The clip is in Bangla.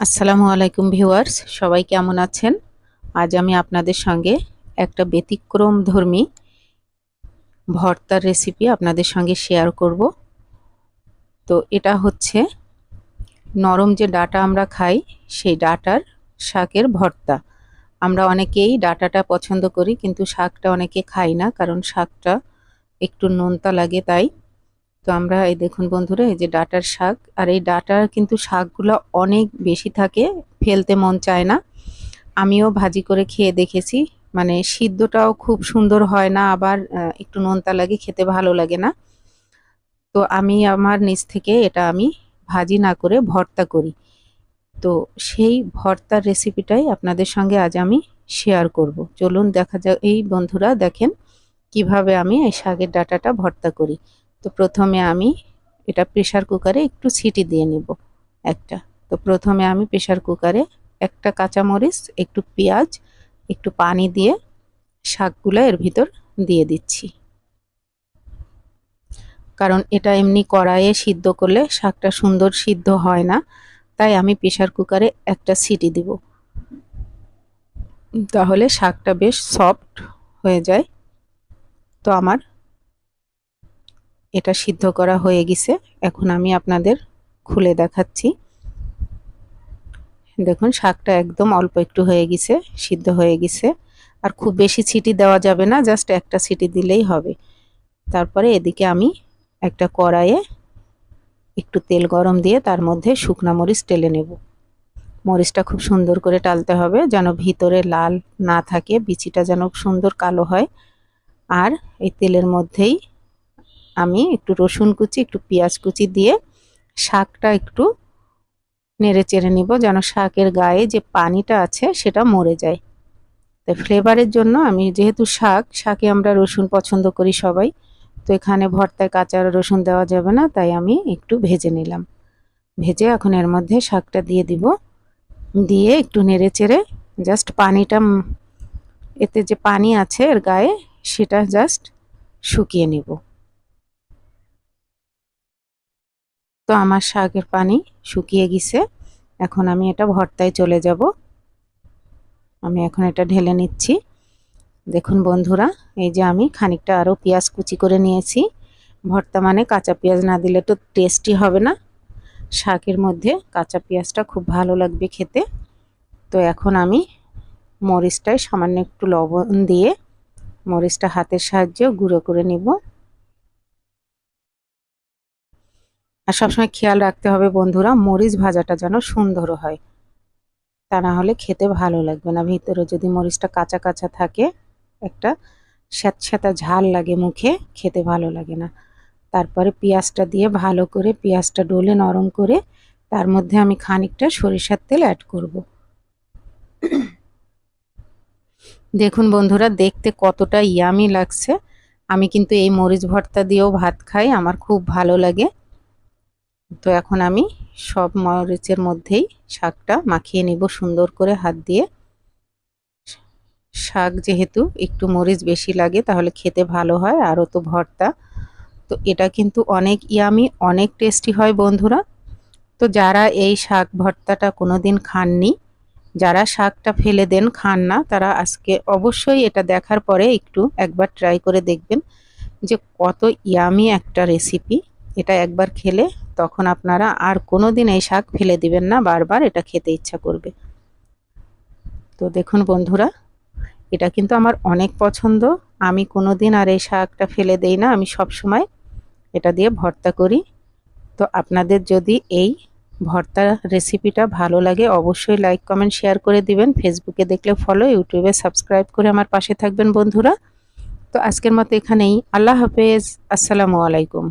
আসসালামু আলাইকুম ভিউয়ার্স, সবাই কেমন আছেন? আজ আমি আপনাদের সঙ্গে একটা ব্যতিক্রমধর্মী ভর্তার রেসিপি আপনাদের সঙ্গে শেয়ার করব। তো এটা হচ্ছে নরম যে ডাঁটা আমরা খাই, সেই ডাঁটার শাকের ভর্তা। আমরা অনেকেই ডাঁটাটা পছন্দ করি, কিন্তু শাকটা অনেকে খাই না, কারণ শাকটা একটু নোনতা লাগে তাই। তো আমরা এই দেখুন বন্ধুরা, এই যে ডাঁটার শাক, আর এই ডাঁটার কিন্তু শাকগুলো অনেক বেশি থাকে, ফেলতে মন চায় না। আমিও ভাজি করে খেয়ে দেখেছি, মানে সিদ্ধটাও খুব সুন্দর হয় না, আবার একটু নোনতা লাগে, খেতে ভালো লাগে না। তো আমি আমার নিজ থেকে এটা আমি ভাজি না করে ভর্তা করি। তো সেই ভর্তার রেসিপিটাই আপনাদের সঙ্গে আজ আমি শেয়ার করব। চলুন দেখা যাক। এই বন্ধুরা দেখেন কিভাবে আমি এই শাকের ডাঁটাটা ভর্তা করি। তো প্রথমে আমি এটা প্রেসার কুকারে একটু সিটি দিয়ে নিব একটা। তো প্রথমে আমি প্রেসার কুকারে একটা কাঁচামরিচ, একটু পেঁয়াজ, একটু পানি দিয়ে শাকগুলো এর ভিতর দিয়ে দিচ্ছি, কারণ এটা এমনি কড়াইয়ে সিদ্ধ করলে শাকটা সুন্দর সিদ্ধ হয় না, তাই আমি প্রেসার কুকারে একটা সিটি দিব, তাহলে শাকটা বেশ সফট হয়ে যায়। তো আমার এটা সিদ্ধ করা হয়ে গেছে, এখন আমি আপনাদের খুলে দেখাচ্ছি। দেখুন শাকটা একদম অল্প একটু হয়ে গেছে, সিদ্ধ হয়ে গেছে। আর খুব বেশি সিটি দেওয়া যাবে না, জাস্ট একটা সিটি দিলেই হবে। তারপরে এদিকে আমি একটা কড়াইয়ে একটু তেল গরম দিয়ে তার মধ্যে শুকনা মরিচ টেলে নেব। মরিচটা খুব সুন্দর করে টালতে হবে, যেন ভিতরে লাল না থাকে, বিচিটা যেন সুন্দর কালো হয়। আর এই তেলের মধ্যেই আমি একটু রসুন কুচি, একটু পেঁয়াজ কুচি দিয়ে শাকটা একটু নেড়ে চেড়ে নিব, যেন শাকের গায়ে যে পানিটা আছে সেটা মরে যায়। তাই ফ্লেভারের জন্য আমি, যেহেতু শাকে আমরা রসুন পছন্দ করি সবাই, তো এখানে ভর্তায় কাঁচা রসুন দেওয়া যাবে না, তাই আমি একটু ভেজে নিলাম। ভেজে এখন এর মধ্যে শাকটা দিয়ে দিব, দিয়ে একটু নেড়ে চেড়ে জাস্ট পানিটা, এতে যে পানি আছে এর গায়ে, সেটা জাস্ট শুকিয়ে নিব। তো আমার শাকের পানি শুকিয়ে গেছে, এখন আমি এটা ভর্তায় চলে যাব। আমি এখন এটা ঢেলে নিচ্ছি। দেখুন বন্ধুরা, এই যে আমি খানিকটা আরও পেঁয়াজ কুচি করে নিয়েছি। ভর্তা মানে কাঁচা পেঁয়াজ না দিলে তো টেস্টি হবে না, শাকের মধ্যে কাঁচা পেঁয়াজটা খুব ভালো লাগবে খেতে। তো এখন আমি মরিচটায় সামান্য একটু লবণ দিয়ে মরিচটা হাতের সাহায্যে গুঁড়ো করে নিব। আর সবসময় খেয়াল রাখতে হবে বন্ধুরা, মরিচ ভাজাটা যেন সুন্দর হয়, তা না হলে খেতে ভালো লাগবে না। ভিতরে যদি মরিচটা কাঁচা কাঁচা থাকে, একটা স্যাঁতস্যাঁতা ঝাল লাগে, মুখে খেতে ভালো লাগে না। তারপরে পেঁয়াজটা দিয়ে ভালো করে পেঁয়াজটা ডলে নরম করে তার মধ্যে আমি খানিকটা সরিষার তেল অ্যাড করব। দেখুন বন্ধুরা, দেখতে কতটা ইয়ামি লাগছে। আমি কিন্তু এই মরিচ ভর্তা দিয়েও ভাত খাই, আমার খুব ভালো লাগে। তো এখন আমি সব মরিচের মধ্যেই শাকটা মাখিয়ে নিব সুন্দর করে হাত দিয়ে। শাক যেহেতু একটু মরিচ বেশি লাগে, তাহলে খেতে ভালো হয়, আরও তো ভর্তা। তো এটা কিন্তু অনেক ইয়ামি, অনেক টেস্টি হয় বন্ধুরা। তো যারা এই শাক ভর্তাটা কোনোদিন খাননি, যারা শাকটা ফেলে দেন, খান না, তারা আজকে অবশ্যই এটা দেখার পরে একবার ট্রাই করে দেখবেন যে কত ইয়ামি একটা রেসিপি। এটা একবার খেলে তখন আপনারা আর কোনোদিন এই শাক ফেলে দিবেন না, বারবার এটা খেতে ইচ্ছা করবে। তো দেখুন বন্ধুরা, এটা কিন্তু আমার অনেক পছন্দ। আমি কোনোদিন আর এই শাকটা ফেলে দেই না, আমি সব সময় এটা দিয়ে ভর্তা করি। তো আপনাদের যদি এই ভর্তা রেসিপিটা ভালো লাগে, অবশ্যই লাইক কমেন্ট শেয়ার করে দিবেন। ফেসবুকে দেখলে ফলো, ইউটিউবে সাবস্ক্রাইব করে আমার পাশে থাকবেন বন্ধুরা। তো আজকের মতো এখানেই, আল্লাহ হাফেজ, আসসালামু আলাইকুম।